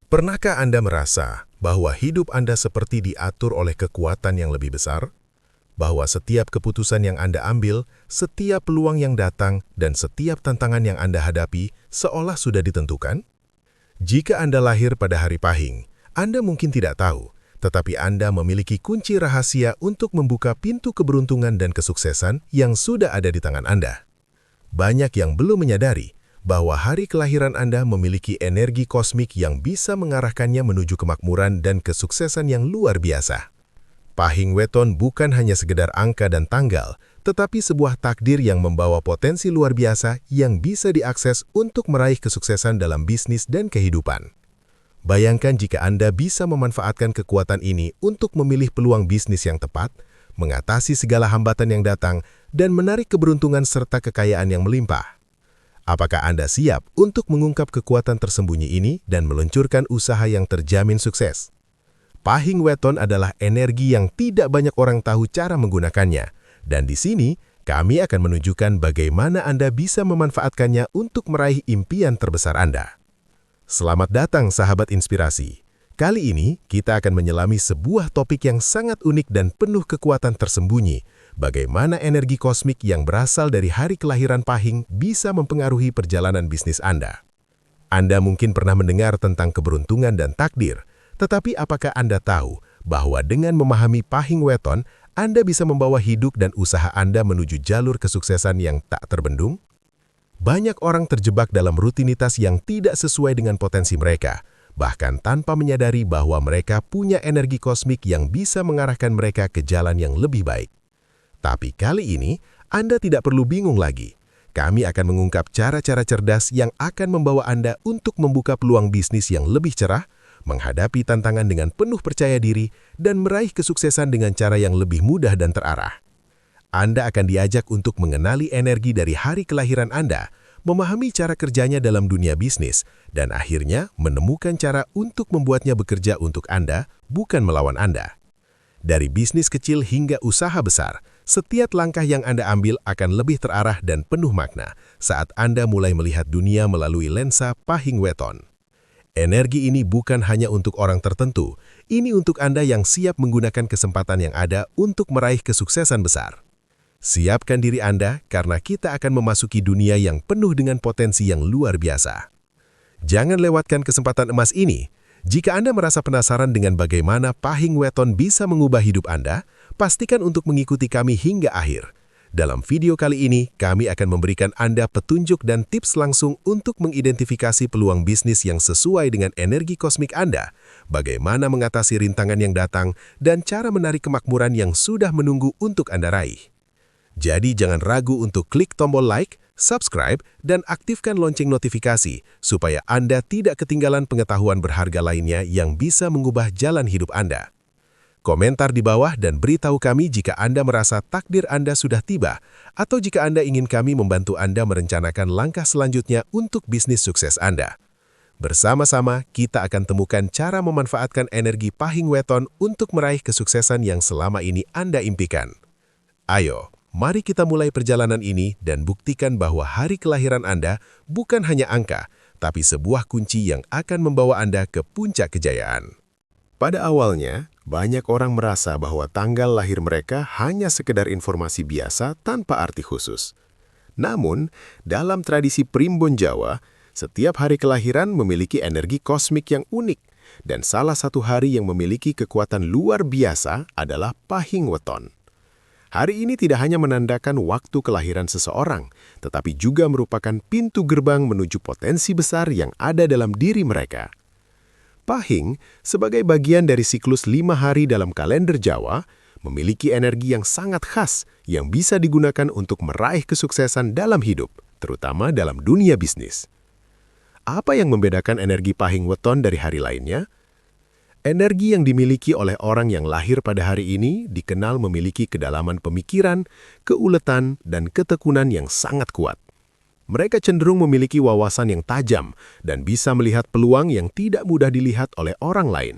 Pernahkah Anda merasa bahwa hidup Anda seperti diatur oleh kekuatan yang lebih besar? Bahwa setiap keputusan yang Anda ambil, setiap peluang yang datang, dan setiap tantangan yang Anda hadapi seolah sudah ditentukan? Jika Anda lahir pada hari Pahing, Anda mungkin tidak tahu, tetapi Anda memiliki kunci rahasia untuk membuka pintu keberuntungan dan kesuksesan yang sudah ada di tangan Anda. Banyak yang belum menyadari bahwa hari kelahiran Anda memiliki energi kosmik yang bisa mengarahkannya menuju kemakmuran dan kesuksesan yang luar biasa. Pahing Weton bukan hanya sekedar angka dan tanggal, tetapi sebuah takdir yang membawa potensi luar biasa yang bisa diakses untuk meraih kesuksesan dalam bisnis dan kehidupan. Bayangkan jika Anda bisa memanfaatkan kekuatan ini untuk memilih peluang bisnis yang tepat, mengatasi segala hambatan yang datang, dan menarik keberuntungan serta kekayaan yang melimpah. Apakah Anda siap untuk mengungkap kekuatan tersembunyi ini dan meluncurkan usaha yang terjamin sukses? Pahing Weton adalah energi yang tidak banyak orang tahu cara menggunakannya, dan di sini kami akan menunjukkan bagaimana Anda bisa memanfaatkannya untuk meraih impian terbesar Anda. Selamat datang sahabat inspirasi. Kali ini kita akan menyelami sebuah topik yang sangat unik dan penuh kekuatan tersembunyi, bagaimana energi kosmik yang berasal dari hari kelahiran Pahing bisa mempengaruhi perjalanan bisnis Anda. Anda mungkin pernah mendengar tentang keberuntungan dan takdir, tetapi apakah Anda tahu bahwa dengan memahami Pahing Weton, Anda bisa membawa hidup dan usaha Anda menuju jalur kesuksesan yang tak terbendung? Banyak orang terjebak dalam rutinitas yang tidak sesuai dengan potensi mereka, bahkan tanpa menyadari bahwa mereka punya energi kosmik yang bisa mengarahkan mereka ke jalan yang lebih baik. Tapi kali ini, Anda tidak perlu bingung lagi. Kami akan mengungkap cara-cara cerdas yang akan membawa Anda untuk membuka peluang bisnis yang lebih cerah, menghadapi tantangan dengan penuh percaya diri, dan meraih kesuksesan dengan cara yang lebih mudah dan terarah. Anda akan diajak untuk mengenali energi dari hari kelahiran Anda, memahami cara kerjanya dalam dunia bisnis, dan akhirnya menemukan cara untuk membuatnya bekerja untuk Anda, bukan melawan Anda. Dari bisnis kecil hingga usaha besar, setiap langkah yang Anda ambil akan lebih terarah dan penuh makna saat Anda mulai melihat dunia melalui lensa Pahing Weton. Energi ini bukan hanya untuk orang tertentu, ini untuk Anda yang siap menggunakan kesempatan yang ada untuk meraih kesuksesan besar. Siapkan diri Anda karena kita akan memasuki dunia yang penuh dengan potensi yang luar biasa. Jangan lewatkan kesempatan emas ini. Jika Anda merasa penasaran dengan bagaimana Pahing Weton bisa mengubah hidup Anda, pastikan untuk mengikuti kami hingga akhir. Dalam video kali ini, kami akan memberikan Anda petunjuk dan tips langsung untuk mengidentifikasi peluang bisnis yang sesuai dengan energi kosmik Anda, bagaimana mengatasi rintangan yang datang, dan cara menarik kemakmuran yang sudah menunggu untuk Anda raih. Jadi jangan ragu untuk klik tombol like, subscribe, dan aktifkan lonceng notifikasi supaya Anda tidak ketinggalan pengetahuan berharga lainnya yang bisa mengubah jalan hidup Anda. Komentar di bawah dan beritahu kami jika Anda merasa takdir Anda sudah tiba, atau jika Anda ingin kami membantu Anda merencanakan langkah selanjutnya untuk bisnis sukses Anda. Bersama-sama, kita akan temukan cara memanfaatkan energi Pahing Weton untuk meraih kesuksesan yang selama ini Anda impikan. Ayo, mari kita mulai perjalanan ini dan buktikan bahwa hari kelahiran Anda bukan hanya angka, tapi sebuah kunci yang akan membawa Anda ke puncak kejayaan. Pada awalnya, banyak orang merasa bahwa tanggal lahir mereka hanya sekedar informasi biasa tanpa arti khusus. Namun, dalam tradisi Primbon Jawa, setiap hari kelahiran memiliki energi kosmik yang unik, dan salah satu hari yang memiliki kekuatan luar biasa adalah Pahing Weton. Hari ini tidak hanya menandakan waktu kelahiran seseorang, tetapi juga merupakan pintu gerbang menuju potensi besar yang ada dalam diri mereka. Pahing, sebagai bagian dari siklus 5 hari dalam kalender Jawa, memiliki energi yang sangat khas yang bisa digunakan untuk meraih kesuksesan dalam hidup, terutama dalam dunia bisnis. Apa yang membedakan energi Pahing Weton dari hari lainnya? Energi yang dimiliki oleh orang yang lahir pada hari ini dikenal memiliki kedalaman pemikiran, keuletan, dan ketekunan yang sangat kuat. Mereka cenderung memiliki wawasan yang tajam dan bisa melihat peluang yang tidak mudah dilihat oleh orang lain.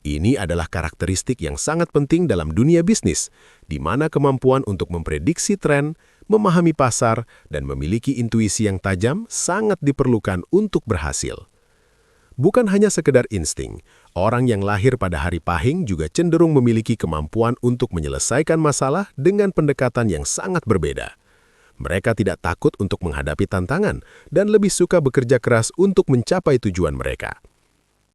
Ini adalah karakteristik yang sangat penting dalam dunia bisnis, di mana kemampuan untuk memprediksi tren, memahami pasar, dan memiliki intuisi yang tajam sangat diperlukan untuk berhasil. Bukan hanya sekedar insting, orang yang lahir pada hari Pahing juga cenderung memiliki kemampuan untuk menyelesaikan masalah dengan pendekatan yang sangat berbeda. Mereka tidak takut untuk menghadapi tantangan dan lebih suka bekerja keras untuk mencapai tujuan mereka.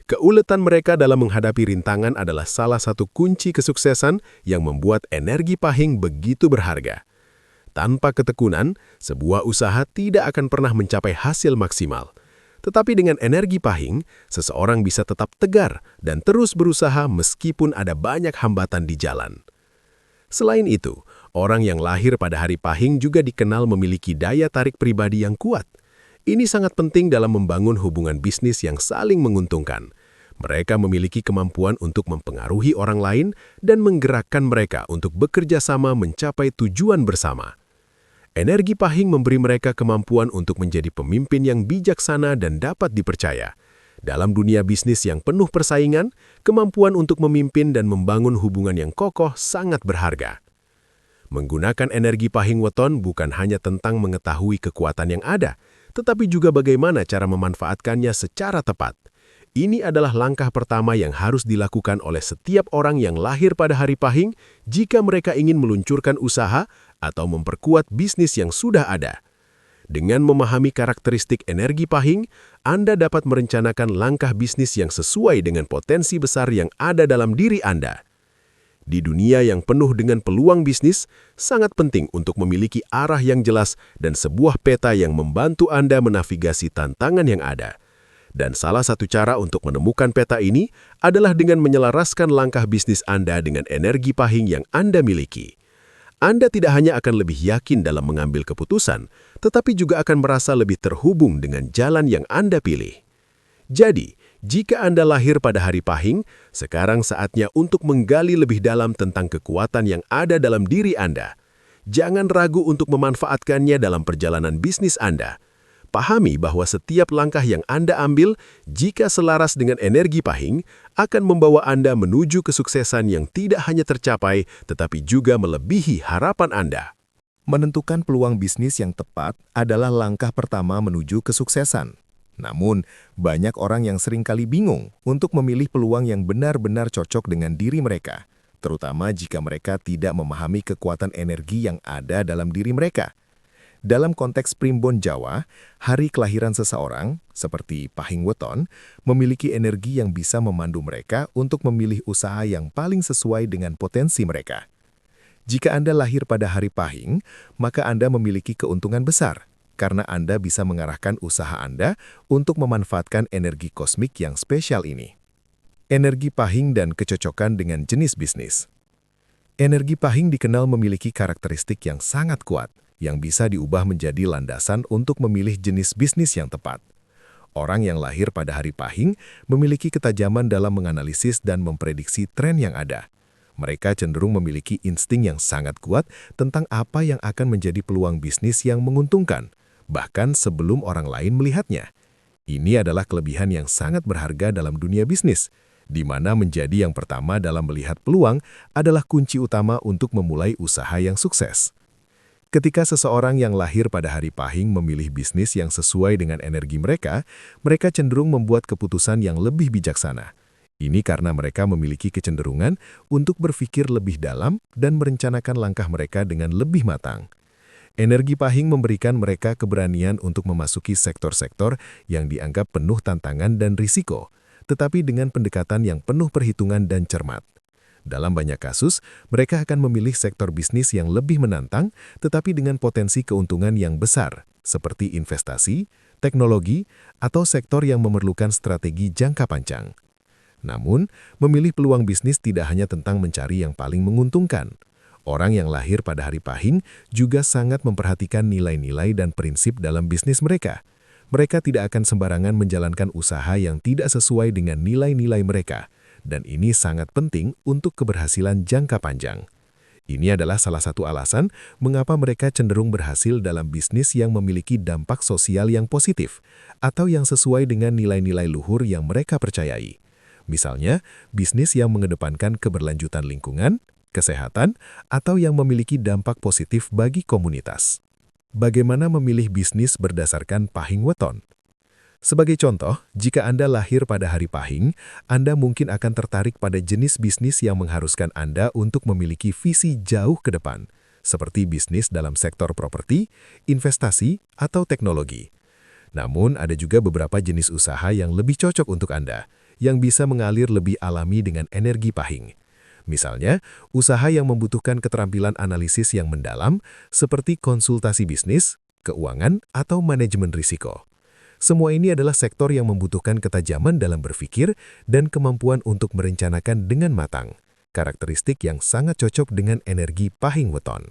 Keuletan mereka dalam menghadapi rintangan adalah salah satu kunci kesuksesan yang membuat energi Pahing begitu berharga. Tanpa ketekunan, sebuah usaha tidak akan pernah mencapai hasil maksimal. Tetapi dengan energi Pahing, seseorang bisa tetap tegar dan terus berusaha meskipun ada banyak hambatan di jalan. Selain itu, orang yang lahir pada hari Pahing juga dikenal memiliki daya tarik pribadi yang kuat. Ini sangat penting dalam membangun hubungan bisnis yang saling menguntungkan. Mereka memiliki kemampuan untuk mempengaruhi orang lain dan menggerakkan mereka untuk bekerja sama mencapai tujuan bersama. Energi Pahing memberi mereka kemampuan untuk menjadi pemimpin yang bijaksana dan dapat dipercaya. Dalam dunia bisnis yang penuh persaingan, kemampuan untuk memimpin dan membangun hubungan yang kokoh sangat berharga. Menggunakan energi Pahing Weton bukan hanya tentang mengetahui kekuatan yang ada, tetapi juga bagaimana cara memanfaatkannya secara tepat. Ini adalah langkah pertama yang harus dilakukan oleh setiap orang yang lahir pada hari Pahing jika mereka ingin meluncurkan usaha atau memperkuat bisnis yang sudah ada. Dengan memahami karakteristik energi Pahing, Anda dapat merencanakan langkah bisnis yang sesuai dengan potensi besar yang ada dalam diri Anda. Di dunia yang penuh dengan peluang bisnis, sangat penting untuk memiliki arah yang jelas dan sebuah peta yang membantu Anda menavigasi tantangan yang ada. Dan salah satu cara untuk menemukan peta ini adalah dengan menyelaraskan langkah bisnis Anda dengan energi Pahing yang Anda miliki. Anda tidak hanya akan lebih yakin dalam mengambil keputusan, tetapi juga akan merasa lebih terhubung dengan jalan yang Anda pilih. Jadi, jika Anda lahir pada hari Pahing, sekarang saatnya untuk menggali lebih dalam tentang kekuatan yang ada dalam diri Anda. Jangan ragu untuk memanfaatkannya dalam perjalanan bisnis Anda. Pahami bahwa setiap langkah yang Anda ambil, jika selaras dengan energi Pahing, akan membawa Anda menuju kesuksesan yang tidak hanya tercapai, tetapi juga melebihi harapan Anda. Menentukan peluang bisnis yang tepat adalah langkah pertama menuju kesuksesan. Namun, banyak orang yang seringkali bingung untuk memilih peluang yang benar-benar cocok dengan diri mereka, terutama jika mereka tidak memahami kekuatan energi yang ada dalam diri mereka. Dalam konteks primbon Jawa, hari kelahiran seseorang, seperti Pahing Weton, memiliki energi yang bisa memandu mereka untuk memilih usaha yang paling sesuai dengan potensi mereka. Jika Anda lahir pada hari Pahing, maka Anda memiliki keuntungan besar, karena Anda bisa mengarahkan usaha Anda untuk memanfaatkan energi kosmik yang spesial ini. Energi Pahing dan kecocokan dengan jenis bisnis. Energi Pahing dikenal memiliki karakteristik yang sangat kuat, yang bisa diubah menjadi landasan untuk memilih jenis bisnis yang tepat. Orang yang lahir pada hari Pahing memiliki ketajaman dalam menganalisis dan memprediksi tren yang ada. Mereka cenderung memiliki insting yang sangat kuat tentang apa yang akan menjadi peluang bisnis yang menguntungkan, bahkan sebelum orang lain melihatnya. Ini adalah kelebihan yang sangat berharga dalam dunia bisnis, di mana menjadi yang pertama dalam melihat peluang adalah kunci utama untuk memulai usaha yang sukses. Ketika seseorang yang lahir pada hari Pahing memilih bisnis yang sesuai dengan energi mereka, mereka cenderung membuat keputusan yang lebih bijaksana. Ini karena mereka memiliki kecenderungan untuk berpikir lebih dalam dan merencanakan langkah mereka dengan lebih matang. Energi Pahing memberikan mereka keberanian untuk memasuki sektor-sektor yang dianggap penuh tantangan dan risiko, tetapi dengan pendekatan yang penuh perhitungan dan cermat. Dalam banyak kasus, mereka akan memilih sektor bisnis yang lebih menantang, tetapi dengan potensi keuntungan yang besar, seperti investasi, teknologi, atau sektor yang memerlukan strategi jangka panjang. Namun, memilih peluang bisnis tidak hanya tentang mencari yang paling menguntungkan. Orang yang lahir pada hari Pahing juga sangat memperhatikan nilai-nilai dan prinsip dalam bisnis mereka. Mereka tidak akan sembarangan menjalankan usaha yang tidak sesuai dengan nilai-nilai mereka, dan ini sangat penting untuk keberhasilan jangka panjang. Ini adalah salah satu alasan mengapa mereka cenderung berhasil dalam bisnis yang memiliki dampak sosial yang positif atau yang sesuai dengan nilai-nilai luhur yang mereka percayai. Misalnya, bisnis yang mengedepankan keberlanjutan lingkungan, kesehatan, atau yang memiliki dampak positif bagi komunitas. Bagaimana memilih bisnis berdasarkan Pahing Weton? Sebagai contoh, jika Anda lahir pada hari Pahing, Anda mungkin akan tertarik pada jenis bisnis yang mengharuskan Anda untuk memiliki visi jauh ke depan, seperti bisnis dalam sektor properti, investasi, atau teknologi. Namun, ada juga beberapa jenis usaha yang lebih cocok untuk Anda, yang bisa mengalir lebih alami dengan energi Pahing. Misalnya, usaha yang membutuhkan keterampilan analisis yang mendalam, seperti konsultasi bisnis, keuangan, atau manajemen risiko. Semua ini adalah sektor yang membutuhkan ketajaman dalam berpikir dan kemampuan untuk merencanakan dengan matang, karakteristik yang sangat cocok dengan energi Pahing Weton.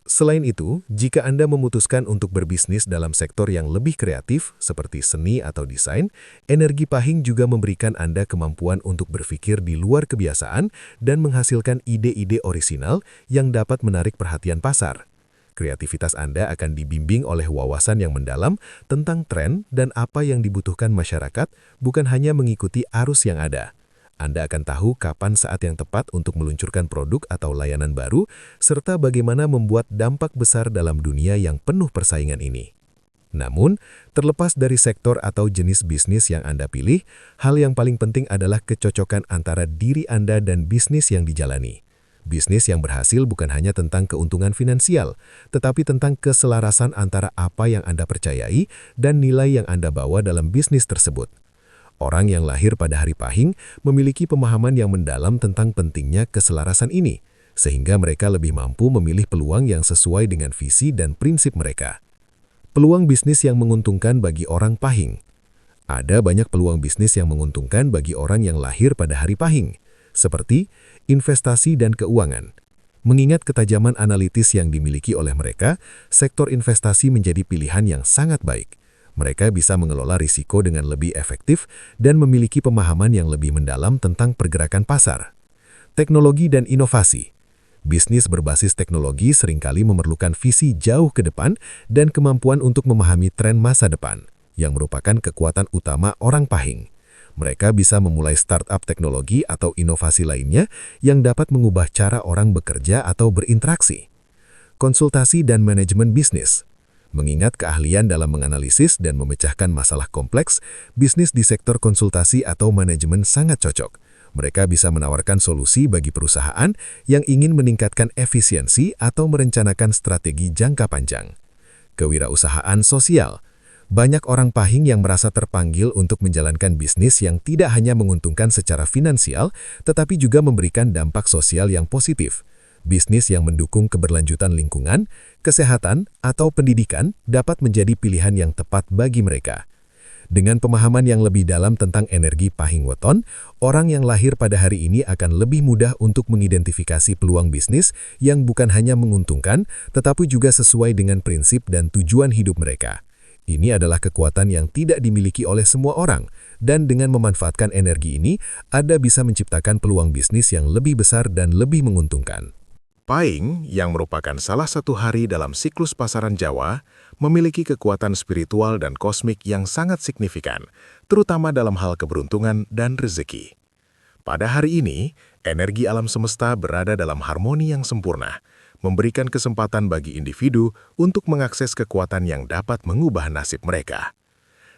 Selain itu, jika Anda memutuskan untuk berbisnis dalam sektor yang lebih kreatif, seperti seni atau desain, energi Pahing juga memberikan Anda kemampuan untuk berpikir di luar kebiasaan dan menghasilkan ide-ide orisinal yang dapat menarik perhatian pasar. Kreativitas Anda akan dibimbing oleh wawasan yang mendalam tentang tren dan apa yang dibutuhkan masyarakat, bukan hanya mengikuti arus yang ada. Anda akan tahu kapan saat yang tepat untuk meluncurkan produk atau layanan baru, serta bagaimana membuat dampak besar dalam dunia yang penuh persaingan ini. Namun, terlepas dari sektor atau jenis bisnis yang Anda pilih, hal yang paling penting adalah kecocokan antara diri Anda dan bisnis yang dijalani. Bisnis yang berhasil bukan hanya tentang keuntungan finansial, tetapi tentang keselarasan antara apa yang Anda percayai dan nilai yang Anda bawa dalam bisnis tersebut. Orang yang lahir pada hari Pahing memiliki pemahaman yang mendalam tentang pentingnya keselarasan ini, sehingga mereka lebih mampu memilih peluang yang sesuai dengan visi dan prinsip mereka. Peluang bisnis yang menguntungkan bagi orang Pahing. Ada banyak peluang bisnis yang menguntungkan bagi orang yang lahir pada hari Pahing, seperti investasi dan keuangan. Mengingat ketajaman analitis yang dimiliki oleh mereka, sektor investasi menjadi pilihan yang sangat baik. Mereka bisa mengelola risiko dengan lebih efektif dan memiliki pemahaman yang lebih mendalam tentang pergerakan pasar. Teknologi dan inovasi. Bisnis berbasis teknologi seringkali memerlukan visi jauh ke depan dan kemampuan untuk memahami tren masa depan, yang merupakan kekuatan utama orang Pahing. Mereka bisa memulai startup teknologi atau inovasi lainnya yang dapat mengubah cara orang bekerja atau berinteraksi. Konsultasi dan manajemen bisnis. Mengingat keahlian dalam menganalisis dan memecahkan masalah kompleks, bisnis di sektor konsultasi atau manajemen sangat cocok. Mereka bisa menawarkan solusi bagi perusahaan yang ingin meningkatkan efisiensi atau merencanakan strategi jangka panjang. Kewirausahaan sosial. Banyak orang Pahing yang merasa terpanggil untuk menjalankan bisnis yang tidak hanya menguntungkan secara finansial, tetapi juga memberikan dampak sosial yang positif. Bisnis yang mendukung keberlanjutan lingkungan, kesehatan, atau pendidikan dapat menjadi pilihan yang tepat bagi mereka. Dengan pemahaman yang lebih dalam tentang energi Pahing Weton, orang yang lahir pada hari ini akan lebih mudah untuk mengidentifikasi peluang bisnis yang bukan hanya menguntungkan, tetapi juga sesuai dengan prinsip dan tujuan hidup mereka. Ini adalah kekuatan yang tidak dimiliki oleh semua orang, dan dengan memanfaatkan energi ini, Anda bisa menciptakan peluang bisnis yang lebih besar dan lebih menguntungkan. Pahing, yang merupakan salah satu hari dalam siklus pasaran Jawa, memiliki kekuatan spiritual dan kosmik yang sangat signifikan, terutama dalam hal keberuntungan dan rezeki. Pada hari ini, energi alam semesta berada dalam harmoni yang sempurna, memberikan kesempatan bagi individu untuk mengakses kekuatan yang dapat mengubah nasib mereka.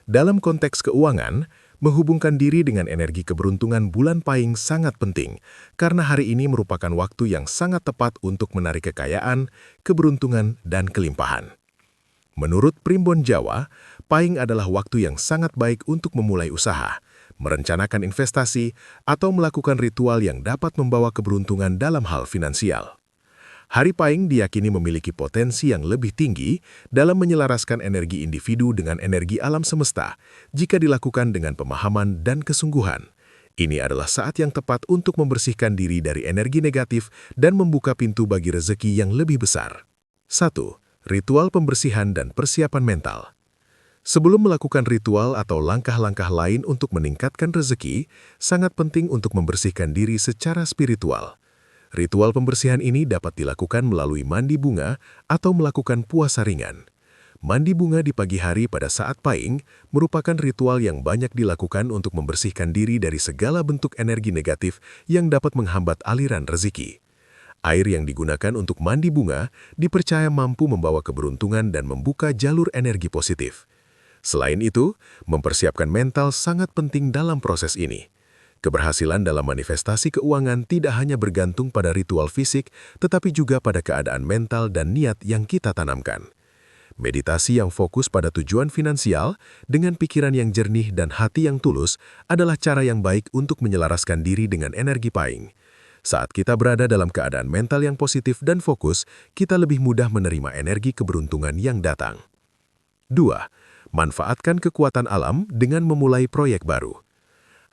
Dalam konteks keuangan, menghubungkan diri dengan energi keberuntungan bulan Pahing sangat penting, karena hari ini merupakan waktu yang sangat tepat untuk menarik kekayaan, keberuntungan, dan kelimpahan. Menurut Primbon Jawa, Pahing adalah waktu yang sangat baik untuk memulai usaha, merencanakan investasi, atau melakukan ritual yang dapat membawa keberuntungan dalam hal finansial. Hari Pahing diyakini memiliki potensi yang lebih tinggi dalam menyelaraskan energi individu dengan energi alam semesta jika dilakukan dengan pemahaman dan kesungguhan. Ini adalah saat yang tepat untuk membersihkan diri dari energi negatif dan membuka pintu bagi rezeki yang lebih besar. 1. Ritual pembersihan dan persiapan mental. Sebelum melakukan ritual atau langkah-langkah lain untuk meningkatkan rezeki, sangat penting untuk membersihkan diri secara spiritual. Ritual pembersihan ini dapat dilakukan melalui mandi bunga atau melakukan puasa ringan. Mandi bunga di pagi hari pada saat Pahing merupakan ritual yang banyak dilakukan untuk membersihkan diri dari segala bentuk energi negatif yang dapat menghambat aliran rezeki. Air yang digunakan untuk mandi bunga dipercaya mampu membawa keberuntungan dan membuka jalur energi positif. Selain itu, mempersiapkan mental sangat penting dalam proses ini. Keberhasilan dalam manifestasi keuangan tidak hanya bergantung pada ritual fisik, tetapi juga pada keadaan mental dan niat yang kita tanamkan. Meditasi yang fokus pada tujuan finansial, dengan pikiran yang jernih dan hati yang tulus, adalah cara yang baik untuk menyelaraskan diri dengan energi paying. Saat kita berada dalam keadaan mental yang positif dan fokus, kita lebih mudah menerima energi keberuntungan yang datang. 2. Manfaatkan kekuatan alam dengan memulai proyek baru.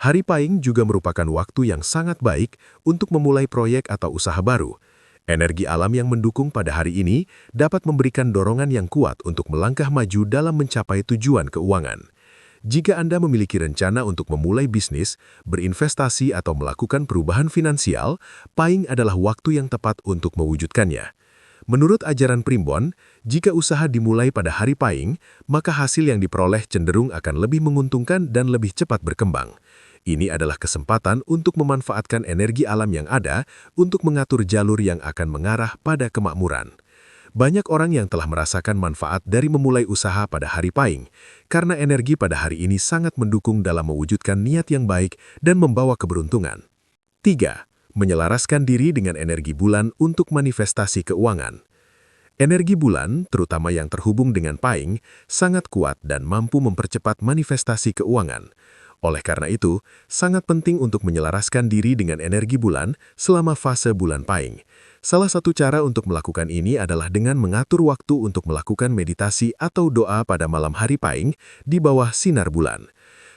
Hari Pahing juga merupakan waktu yang sangat baik untuk memulai proyek atau usaha baru. Energi alam yang mendukung pada hari ini dapat memberikan dorongan yang kuat untuk melangkah maju dalam mencapai tujuan keuangan. Jika Anda memiliki rencana untuk memulai bisnis, berinvestasi atau melakukan perubahan finansial, Pahing adalah waktu yang tepat untuk mewujudkannya. Menurut ajaran Primbon, jika usaha dimulai pada hari Pahing, maka hasil yang diperoleh cenderung akan lebih menguntungkan dan lebih cepat berkembang. Ini adalah kesempatan untuk memanfaatkan energi alam yang ada untuk mengatur jalur yang akan mengarah pada kemakmuran. Banyak orang yang telah merasakan manfaat dari memulai usaha pada hari Pahing, karena energi pada hari ini sangat mendukung dalam mewujudkan niat yang baik dan membawa keberuntungan. 3. Menyelaraskan diri dengan energi bulan untuk manifestasi keuangan. Energi bulan, terutama yang terhubung dengan Pahing, sangat kuat dan mampu mempercepat manifestasi keuangan. Oleh karena itu, sangat penting untuk menyelaraskan diri dengan energi bulan selama fase bulan Pahing. Salah satu cara untuk melakukan ini adalah dengan mengatur waktu untuk melakukan meditasi atau doa pada malam hari Pahing di bawah sinar bulan.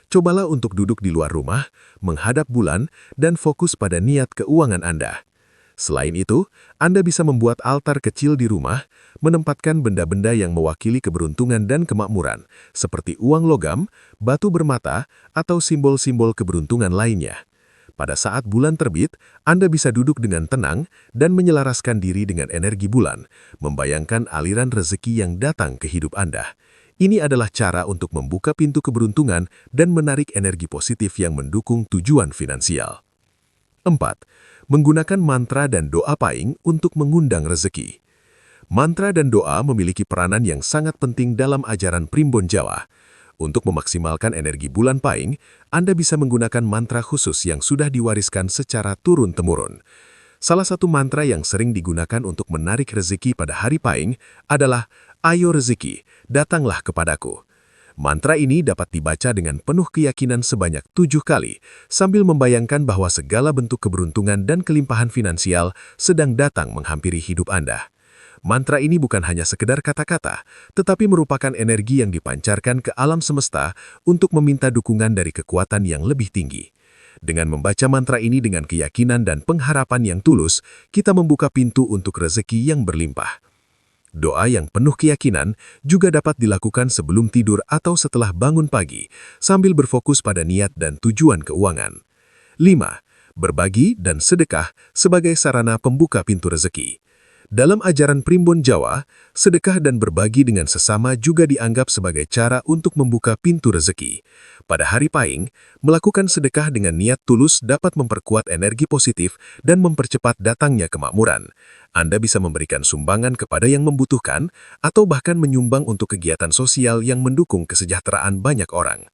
Cobalah untuk duduk di luar rumah, menghadap bulan, dan fokus pada niat keuangan Anda. Selain itu, Anda bisa membuat altar kecil di rumah, menempatkan benda-benda yang mewakili keberuntungan dan kemakmuran, seperti uang logam, batu bermata, atau simbol-simbol keberuntungan lainnya. Pada saat bulan terbit, Anda bisa duduk dengan tenang dan menyelaraskan diri dengan energi bulan, membayangkan aliran rezeki yang datang ke hidup Anda. Ini adalah cara untuk membuka pintu keberuntungan dan menarik energi positif yang mendukung tujuan finansial. 4. Menggunakan mantra dan doa Pahing untuk mengundang rezeki. Mantra dan doa memiliki peranan yang sangat penting dalam ajaran Primbon Jawa. Untuk memaksimalkan energi bulan Pahing, Anda bisa menggunakan mantra khusus yang sudah diwariskan secara turun-temurun. Salah satu mantra yang sering digunakan untuk menarik rezeki pada hari Pahing adalah, "Ayo rezeki, datanglah kepadaku." Mantra ini dapat dibaca dengan penuh keyakinan sebanyak 7 kali, sambil membayangkan bahwa segala bentuk keberuntungan dan kelimpahan finansial sedang datang menghampiri hidup Anda. Mantra ini bukan hanya sekedar kata-kata, tetapi merupakan energi yang dipancarkan ke alam semesta untuk meminta dukungan dari kekuatan yang lebih tinggi. Dengan membaca mantra ini dengan keyakinan dan pengharapan yang tulus, kita membuka pintu untuk rezeki yang berlimpah. Doa yang penuh keyakinan juga dapat dilakukan sebelum tidur atau setelah bangun pagi, sambil berfokus pada niat dan tujuan keuangan. 5. Berbagi dan sedekah sebagai sarana pembuka pintu rezeki. Dalam ajaran Primbon Jawa, sedekah dan berbagi dengan sesama juga dianggap sebagai cara untuk membuka pintu rezeki. Pada hari Pahing, melakukan sedekah dengan niat tulus dapat memperkuat energi positif dan mempercepat datangnya kemakmuran. Anda bisa memberikan sumbangan kepada yang membutuhkan atau bahkan menyumbang untuk kegiatan sosial yang mendukung kesejahteraan banyak orang.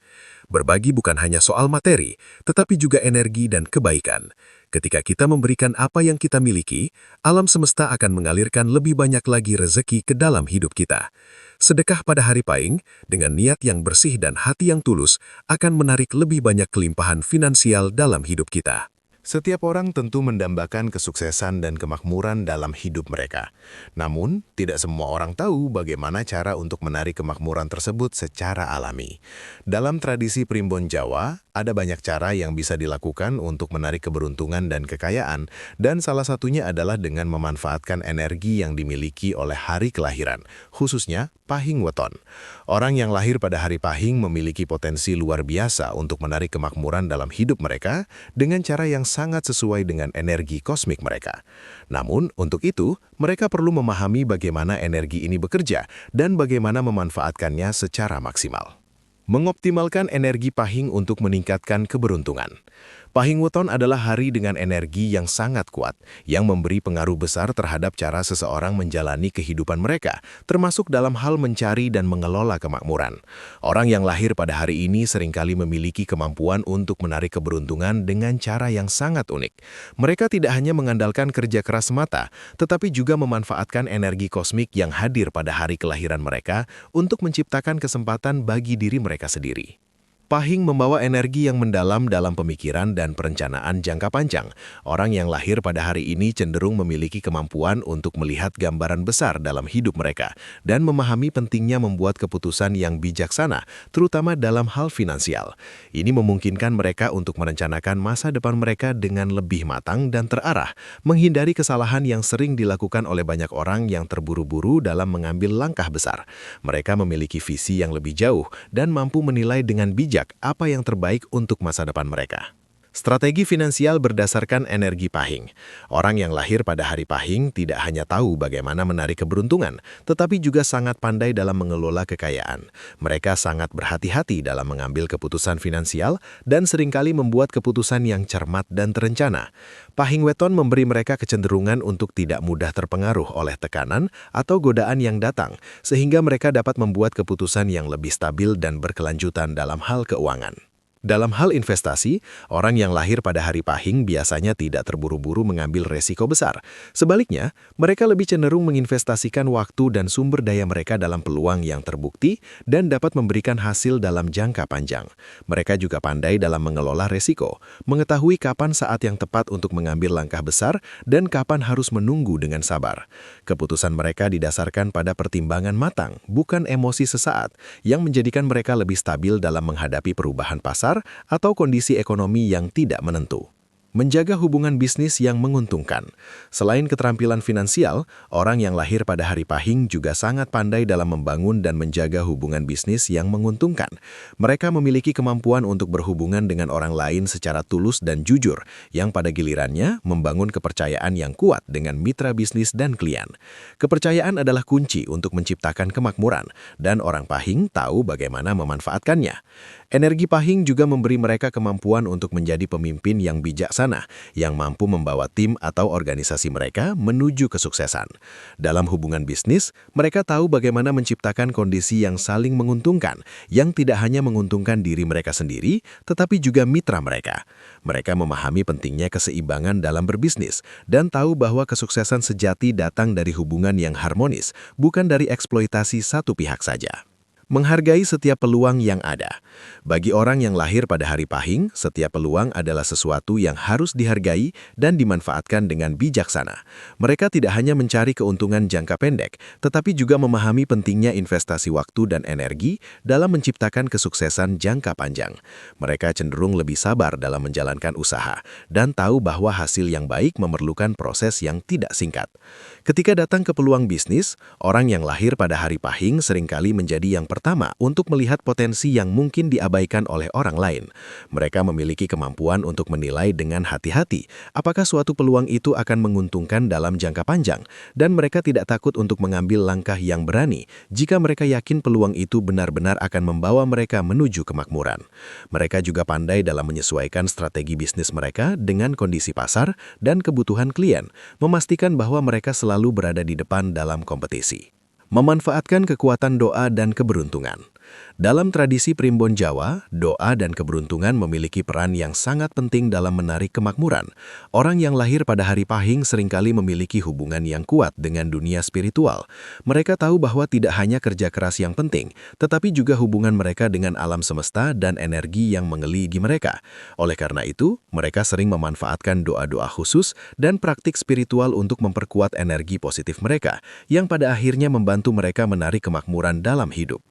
Berbagi bukan hanya soal materi, tetapi juga energi dan kebaikan. Ketika kita memberikan apa yang kita miliki, alam semesta akan mengalirkan lebih banyak lagi rezeki ke dalam hidup kita. Sedekah pada hari Pahing, dengan niat yang bersih dan hati yang tulus, akan menarik lebih banyak kelimpahan finansial dalam hidup kita. Setiap orang tentu mendambakan kesuksesan dan kemakmuran dalam hidup mereka. Namun, tidak semua orang tahu bagaimana cara untuk menarik kemakmuran tersebut secara alami. Dalam tradisi Primbon Jawa, ada banyak cara yang bisa dilakukan untuk menarik keberuntungan dan kekayaan, dan salah satunya adalah dengan memanfaatkan energi yang dimiliki oleh hari kelahiran, khususnya Pahing Weton. Orang yang lahir pada hari Pahing memiliki potensi luar biasa untuk menarik kemakmuran dalam hidup mereka dengan cara yang sangat sesuai dengan energi kosmik mereka. Namun, untuk itu, mereka perlu memahami bagaimana energi ini bekerja dan bagaimana memanfaatkannya secara maksimal. Mengoptimalkan energi Pahing untuk meningkatkan keberuntungan. Pahing Weton adalah hari dengan energi yang sangat kuat, yang memberi pengaruh besar terhadap cara seseorang menjalani kehidupan mereka, termasuk dalam hal mencari dan mengelola kemakmuran. Orang yang lahir pada hari ini seringkali memiliki kemampuan untuk menarik keberuntungan dengan cara yang sangat unik. Mereka tidak hanya mengandalkan kerja keras semata, tetapi juga memanfaatkan energi kosmik yang hadir pada hari kelahiran mereka untuk menciptakan kesempatan bagi diri mereka sendiri. Pahing membawa energi yang mendalam dalam pemikiran dan perencanaan jangka panjang. Orang yang lahir pada hari ini cenderung memiliki kemampuan untuk melihat gambaran besar dalam hidup mereka dan memahami pentingnya membuat keputusan yang bijaksana, terutama dalam hal finansial. Ini memungkinkan mereka untuk merencanakan masa depan mereka dengan lebih matang dan terarah, menghindari kesalahan yang sering dilakukan oleh banyak orang yang terburu-buru dalam mengambil langkah besar. Mereka memiliki visi yang lebih jauh dan mampu menilai dengan bijak apa yang terbaik untuk masa depan mereka. Strategi finansial berdasarkan energi Pahing. Orang yang lahir pada hari Pahing tidak hanya tahu bagaimana menarik keberuntungan, tetapi juga sangat pandai dalam mengelola kekayaan. Mereka sangat berhati-hati dalam mengambil keputusan finansial dan seringkali membuat keputusan yang cermat dan terencana. Pahing Weton memberi mereka kecenderungan untuk tidak mudah terpengaruh oleh tekanan atau godaan yang datang, sehingga mereka dapat membuat keputusan yang lebih stabil dan berkelanjutan dalam hal keuangan. Dalam hal investasi, orang yang lahir pada hari Pahing biasanya tidak terburu-buru mengambil resiko besar. Sebaliknya, mereka lebih cenderung menginvestasikan waktu dan sumber daya mereka dalam peluang yang terbukti dan dapat memberikan hasil dalam jangka panjang. Mereka juga pandai dalam mengelola resiko, mengetahui kapan saat yang tepat untuk mengambil langkah besar dan kapan harus menunggu dengan sabar. Keputusan mereka didasarkan pada pertimbangan matang, bukan emosi sesaat, yang menjadikan mereka lebih stabil dalam menghadapi perubahan pasar atau kondisi ekonomi yang tidak menentu. Menjaga hubungan bisnis yang menguntungkan. Selain keterampilan finansial, orang yang lahir pada hari Pahing juga sangat pandai dalam membangun dan menjaga hubungan bisnis yang menguntungkan. Mereka memiliki kemampuan untuk berhubungan dengan orang lain secara tulus dan jujur, yang pada gilirannya membangun kepercayaan yang kuat dengan mitra bisnis dan klien. Kepercayaan adalah kunci untuk menciptakan kemakmuran, dan orang Pahing tahu bagaimana memanfaatkannya. Energi Pahing juga memberi mereka kemampuan untuk menjadi pemimpin yang bijaksana, yang mampu membawa tim atau organisasi mereka menuju kesuksesan. Dalam hubungan bisnis, mereka tahu bagaimana menciptakan kondisi yang saling menguntungkan, yang tidak hanya menguntungkan diri mereka sendiri, tetapi juga mitra mereka. Mereka memahami pentingnya keseimbangan dalam berbisnis, dan tahu bahwa kesuksesan sejati datang dari hubungan yang harmonis, bukan dari eksploitasi satu pihak saja. Menghargai setiap peluang yang ada. Bagi orang yang lahir pada hari Pahing, setiap peluang adalah sesuatu yang harus dihargai dan dimanfaatkan dengan bijaksana. Mereka tidak hanya mencari keuntungan jangka pendek, tetapi juga memahami pentingnya investasi waktu dan energi dalam menciptakan kesuksesan jangka panjang. Mereka cenderung lebih sabar dalam menjalankan usaha dan tahu bahwa hasil yang baik memerlukan proses yang tidak singkat. Ketika datang ke peluang bisnis, orang yang lahir pada hari Pahing seringkali menjadi yang pertama untuk melihat potensi yang mungkin diabaikan oleh orang lain. Mereka memiliki kemampuan untuk menilai dengan hati-hati apakah suatu peluang itu akan menguntungkan dalam jangka panjang, dan mereka tidak takut untuk mengambil langkah yang berani jika mereka yakin peluang itu benar-benar akan membawa mereka menuju kemakmuran. Mereka juga pandai dalam menyesuaikan strategi bisnis mereka dengan kondisi pasar dan kebutuhan klien, memastikan bahwa mereka selalu berada di depan dalam kompetisi. Memanfaatkan kekuatan doa dan keberuntungan. Dalam tradisi Primbon Jawa, doa dan keberuntungan memiliki peran yang sangat penting dalam menarik kemakmuran. Orang yang lahir pada hari Pahing seringkali memiliki hubungan yang kuat dengan dunia spiritual. Mereka tahu bahwa tidak hanya kerja keras yang penting, tetapi juga hubungan mereka dengan alam semesta dan energi yang mengelilingi mereka. Oleh karena itu, mereka sering memanfaatkan doa-doa khusus dan praktik spiritual untuk memperkuat energi positif mereka, yang pada akhirnya membantu mereka menarik kemakmuran dalam hidup.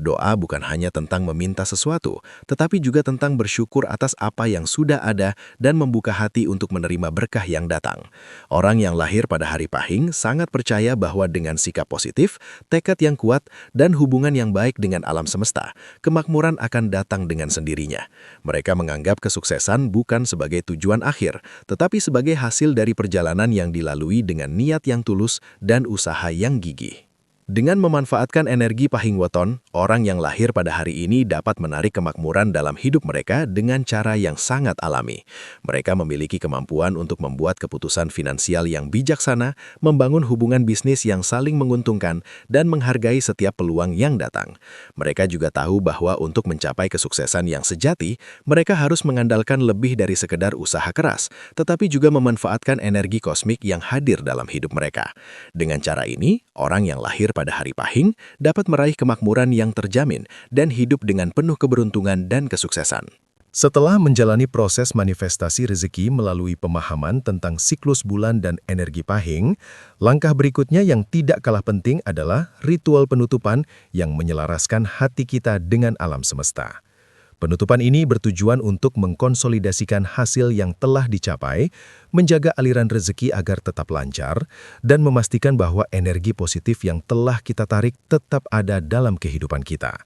Doa bukan hanya tentang meminta sesuatu, tetapi juga tentang bersyukur atas apa yang sudah ada dan membuka hati untuk menerima berkah yang datang. Orang yang lahir pada hari Pahing sangat percaya bahwa dengan sikap positif, tekad yang kuat, dan hubungan yang baik dengan alam semesta, kemakmuran akan datang dengan sendirinya. Mereka menganggap kesuksesan bukan sebagai tujuan akhir, tetapi sebagai hasil dari perjalanan yang dilalui dengan niat yang tulus dan usaha yang gigih. Dengan memanfaatkan energi pahing weton, orang yang lahir pada hari ini dapat menarik kemakmuran dalam hidup mereka dengan cara yang sangat alami. Mereka memiliki kemampuan untuk membuat keputusan finansial yang bijaksana, membangun hubungan bisnis yang saling menguntungkan, dan menghargai setiap peluang yang datang. Mereka juga tahu bahwa untuk mencapai kesuksesan yang sejati, mereka harus mengandalkan lebih dari sekedar usaha keras, tetapi juga memanfaatkan energi kosmik yang hadir dalam hidup mereka. Dengan cara ini, orang yang lahir pada hari pahing dapat meraih kemakmuran yang terjamin dan hidup dengan penuh keberuntungan dan kesuksesan. Setelah menjalani proses manifestasi rezeki melalui pemahaman tentang siklus bulan dan energi pahing, langkah berikutnya yang tidak kalah penting adalah ritual penutupan yang menyelaraskan hati kita dengan alam semesta. Penutupan ini bertujuan untuk mengkonsolidasikan hasil yang telah dicapai, menjaga aliran rezeki agar tetap lancar, dan memastikan bahwa energi positif yang telah kita tarik tetap ada dalam kehidupan kita.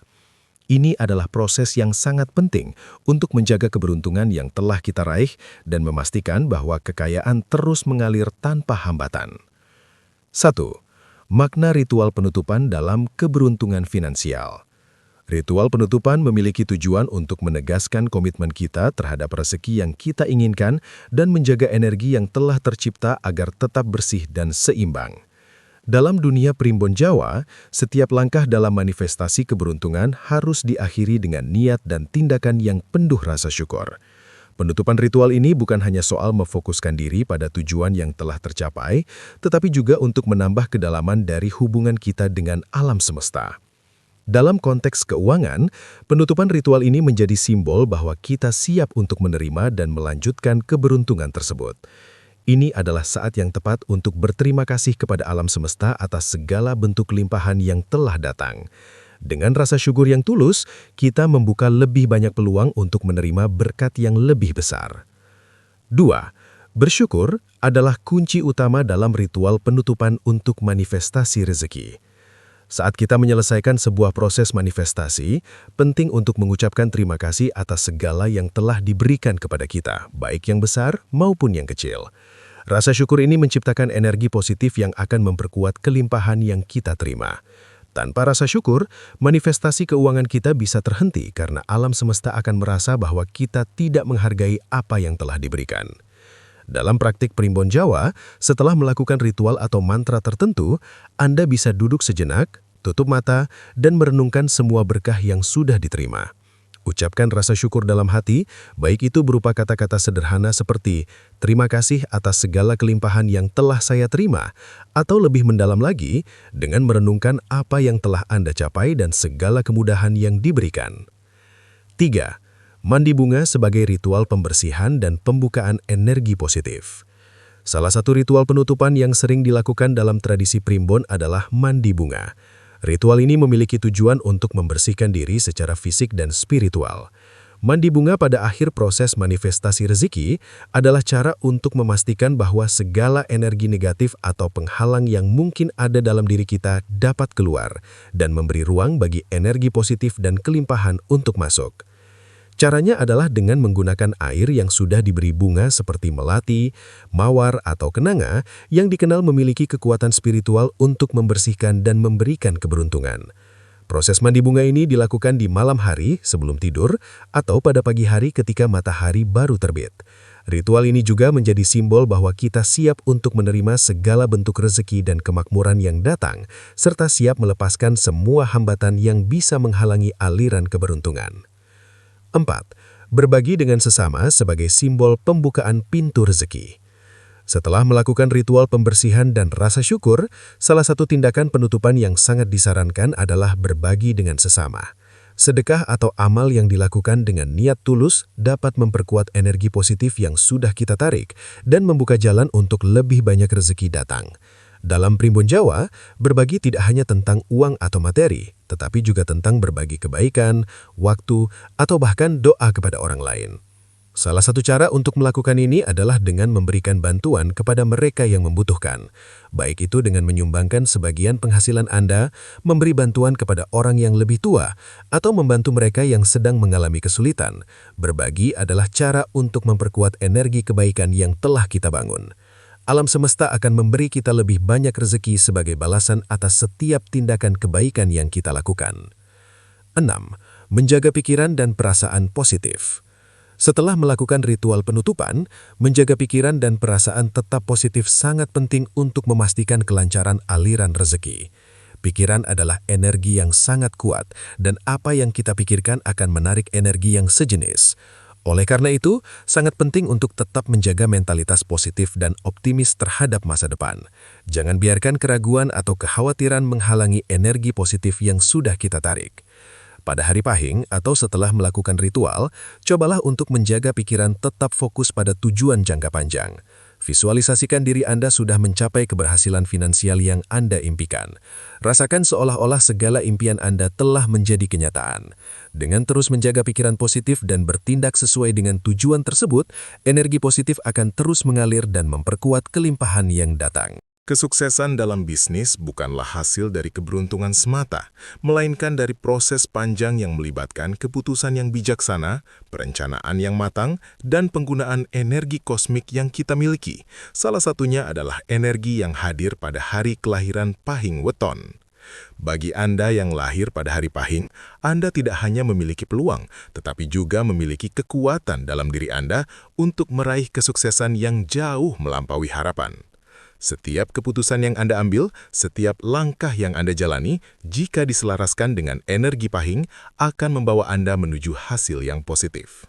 Ini adalah proses yang sangat penting untuk menjaga keberuntungan yang telah kita raih dan memastikan bahwa kekayaan terus mengalir tanpa hambatan. 1. Makna ritual penutupan dalam keberuntungan finansial. Ritual penutupan memiliki tujuan untuk menegaskan komitmen kita terhadap rezeki yang kita inginkan dan menjaga energi yang telah tercipta agar tetap bersih dan seimbang. Dalam dunia primbon Jawa, setiap langkah dalam manifestasi keberuntungan harus diakhiri dengan niat dan tindakan yang penuh rasa syukur. Penutupan ritual ini bukan hanya soal memfokuskan diri pada tujuan yang telah tercapai, tetapi juga untuk menambah kedalaman dari hubungan kita dengan alam semesta. Dalam konteks keuangan, penutupan ritual ini menjadi simbol bahwa kita siap untuk menerima dan melanjutkan keberuntungan tersebut. Ini adalah saat yang tepat untuk berterima kasih kepada alam semesta atas segala bentuk limpahan yang telah datang. Dengan rasa syukur yang tulus, kita membuka lebih banyak peluang untuk menerima berkat yang lebih besar. 2. Bersyukur adalah kunci utama dalam ritual penutupan untuk manifestasi rezeki. Saat kita menyelesaikan sebuah proses manifestasi, penting untuk mengucapkan terima kasih atas segala yang telah diberikan kepada kita, baik yang besar maupun yang kecil. Rasa syukur ini menciptakan energi positif yang akan memperkuat kelimpahan yang kita terima. Tanpa rasa syukur, manifestasi keuangan kita bisa terhenti karena alam semesta akan merasa bahwa kita tidak menghargai apa yang telah diberikan. Dalam praktik primbon Jawa, setelah melakukan ritual atau mantra tertentu, Anda bisa duduk sejenak, tutup mata, dan merenungkan semua berkah yang sudah diterima. Ucapkan rasa syukur dalam hati, baik itu berupa kata-kata sederhana seperti "Terima kasih atas segala kelimpahan yang telah saya terima", atau lebih mendalam lagi, dengan merenungkan apa yang telah Anda capai dan segala kemudahan yang diberikan. 3. Mandi bunga sebagai ritual pembersihan dan pembukaan energi positif. Salah satu ritual penutupan yang sering dilakukan dalam tradisi primbon adalah mandi bunga. Ritual ini memiliki tujuan untuk membersihkan diri secara fisik dan spiritual. Mandi bunga pada akhir proses manifestasi rezeki adalah cara untuk memastikan bahwa segala energi negatif atau penghalang yang mungkin ada dalam diri kita dapat keluar dan memberi ruang bagi energi positif dan kelimpahan untuk masuk. Caranya adalah dengan menggunakan air yang sudah diberi bunga seperti melati, mawar, atau kenanga yang dikenal memiliki kekuatan spiritual untuk membersihkan dan memberikan keberuntungan. Proses mandi bunga ini dilakukan di malam hari sebelum tidur atau pada pagi hari ketika matahari baru terbit. Ritual ini juga menjadi simbol bahwa kita siap untuk menerima segala bentuk rezeki dan kemakmuran yang datang, serta siap melepaskan semua hambatan yang bisa menghalangi aliran keberuntungan. 4. Berbagi dengan sesama sebagai simbol pembukaan pintu rezeki. Setelah melakukan ritual pembersihan dan rasa syukur, salah satu tindakan penutupan yang sangat disarankan adalah berbagi dengan sesama. Sedekah atau amal yang dilakukan dengan niat tulus dapat memperkuat energi positif yang sudah kita tarik dan membuka jalan untuk lebih banyak rezeki datang. Dalam primbon Jawa, berbagi tidak hanya tentang uang atau materi, tetapi juga tentang berbagi kebaikan, waktu, atau bahkan doa kepada orang lain. Salah satu cara untuk melakukan ini adalah dengan memberikan bantuan kepada mereka yang membutuhkan. Baik itu dengan menyumbangkan sebagian penghasilan Anda, memberi bantuan kepada orang yang lebih tua, atau membantu mereka yang sedang mengalami kesulitan. Berbagi adalah cara untuk memperkuat energi kebaikan yang telah kita bangun. Alam semesta akan memberi kita lebih banyak rezeki sebagai balasan atas setiap tindakan kebaikan yang kita lakukan. 6. Menjaga pikiran dan perasaan positif. Setelah melakukan ritual penutupan, menjaga pikiran dan perasaan tetap positif sangat penting untuk memastikan kelancaran aliran rezeki. Pikiran adalah energi yang sangat kuat, dan apa yang kita pikirkan akan menarik energi yang sejenis. Oleh karena itu, sangat penting untuk tetap menjaga mentalitas positif dan optimis terhadap masa depan. Jangan biarkan keraguan atau kekhawatiran menghalangi energi positif yang sudah kita tarik. Pada hari Pahing atau setelah melakukan ritual, cobalah untuk menjaga pikiran tetap fokus pada tujuan jangka panjang. Visualisasikan diri Anda sudah mencapai keberhasilan finansial yang Anda impikan. Rasakan seolah-olah segala impian Anda telah menjadi kenyataan. Dengan terus menjaga pikiran positif dan bertindak sesuai dengan tujuan tersebut, energi positif akan terus mengalir dan memperkuat kelimpahan yang datang. Kesuksesan dalam bisnis bukanlah hasil dari keberuntungan semata, melainkan dari proses panjang yang melibatkan keputusan yang bijaksana, perencanaan yang matang, dan penggunaan energi kosmik yang kita miliki. Salah satunya adalah energi yang hadir pada hari kelahiran Pahing Weton. Bagi Anda yang lahir pada hari Pahing, Anda tidak hanya memiliki peluang, tetapi juga memiliki kekuatan dalam diri Anda untuk meraih kesuksesan yang jauh melampaui harapan. Setiap keputusan yang Anda ambil, setiap langkah yang Anda jalani, jika diselaraskan dengan energi Pahing, akan membawa Anda menuju hasil yang positif.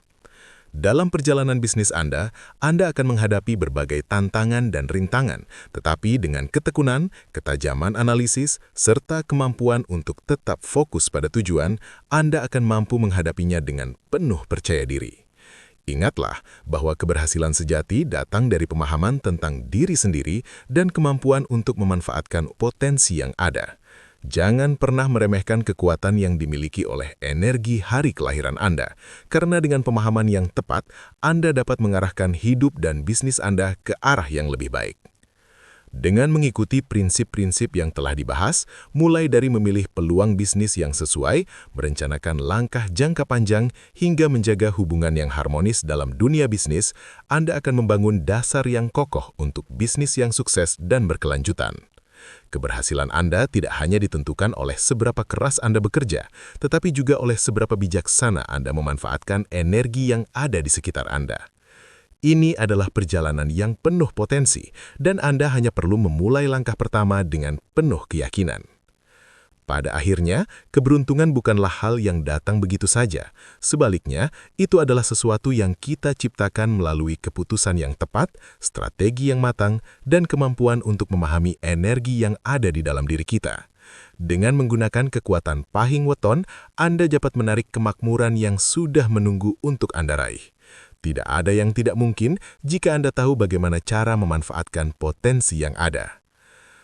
Dalam perjalanan bisnis Anda akan menghadapi berbagai tantangan dan rintangan, tetapi dengan ketekunan, ketajaman analisis, serta kemampuan untuk tetap fokus pada tujuan, Anda akan mampu menghadapinya dengan penuh percaya diri. Ingatlah bahwa keberhasilan sejati datang dari pemahaman tentang diri sendiri dan kemampuan untuk memanfaatkan potensi yang ada. Jangan pernah meremehkan kekuatan yang dimiliki oleh energi hari kelahiran Anda, karena dengan pemahaman yang tepat, Anda dapat mengarahkan hidup dan bisnis Anda ke arah yang lebih baik. Dengan mengikuti prinsip-prinsip yang telah dibahas, mulai dari memilih peluang bisnis yang sesuai, merencanakan langkah jangka panjang, hingga menjaga hubungan yang harmonis dalam dunia bisnis, Anda akan membangun dasar yang kokoh untuk bisnis yang sukses dan berkelanjutan. Keberhasilan Anda tidak hanya ditentukan oleh seberapa keras Anda bekerja, tetapi juga oleh seberapa bijaksana Anda memanfaatkan energi yang ada di sekitar Anda. Ini adalah perjalanan yang penuh potensi, dan Anda hanya perlu memulai langkah pertama dengan penuh keyakinan. Pada akhirnya, keberuntungan bukanlah hal yang datang begitu saja. Sebaliknya, itu adalah sesuatu yang kita ciptakan melalui keputusan yang tepat, strategi yang matang, dan kemampuan untuk memahami energi yang ada di dalam diri kita. Dengan menggunakan kekuatan Pahing Weton, Anda dapat menarik kemakmuran yang sudah menunggu untuk Anda raih. Tidak ada yang tidak mungkin jika Anda tahu bagaimana cara memanfaatkan potensi yang ada.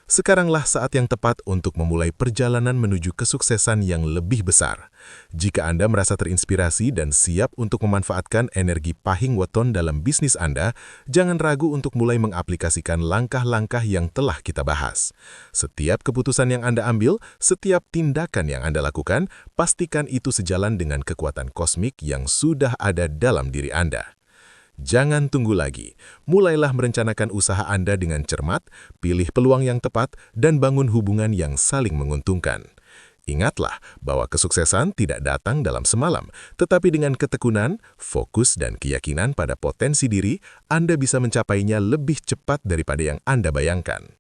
Sekaranglah saat yang tepat untuk memulai perjalanan menuju kesuksesan yang lebih besar. Jika Anda merasa terinspirasi dan siap untuk memanfaatkan energi Pahing Weton dalam bisnis Anda, jangan ragu untuk mulai mengaplikasikan langkah-langkah yang telah kita bahas. Setiap keputusan yang Anda ambil, setiap tindakan yang Anda lakukan, pastikan itu sejalan dengan kekuatan kosmik yang sudah ada dalam diri Anda. Jangan tunggu lagi. Mulailah merencanakan usaha Anda dengan cermat, pilih peluang yang tepat, dan bangun hubungan yang saling menguntungkan. Ingatlah bahwa kesuksesan tidak datang dalam semalam, tetapi dengan ketekunan, fokus, dan keyakinan pada potensi diri, Anda bisa mencapainya lebih cepat daripada yang Anda bayangkan.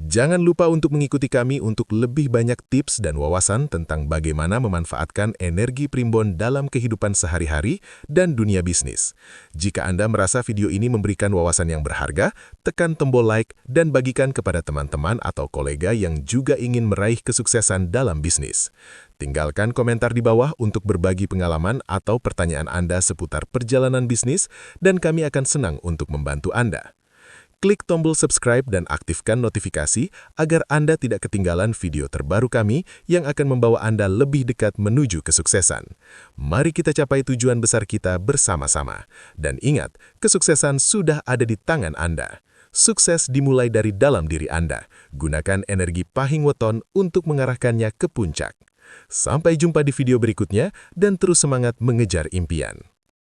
Jangan lupa untuk mengikuti kami untuk lebih banyak tips dan wawasan tentang bagaimana memanfaatkan energi primbon dalam kehidupan sehari-hari dan dunia bisnis. Jika Anda merasa video ini memberikan wawasan yang berharga, tekan tombol like dan bagikan kepada teman-teman atau kolega yang juga ingin meraih kesuksesan dalam bisnis. Tinggalkan komentar di bawah untuk berbagi pengalaman atau pertanyaan Anda seputar perjalanan bisnis, dan kami akan senang untuk membantu Anda. Klik tombol subscribe dan aktifkan notifikasi agar Anda tidak ketinggalan video terbaru kami yang akan membawa Anda lebih dekat menuju kesuksesan. Mari kita capai tujuan besar kita bersama-sama. Dan ingat, kesuksesan sudah ada di tangan Anda. Sukses dimulai dari dalam diri Anda. Gunakan energi Pahing Weton untuk mengarahkannya ke puncak. Sampai jumpa di video berikutnya dan terus semangat mengejar impian.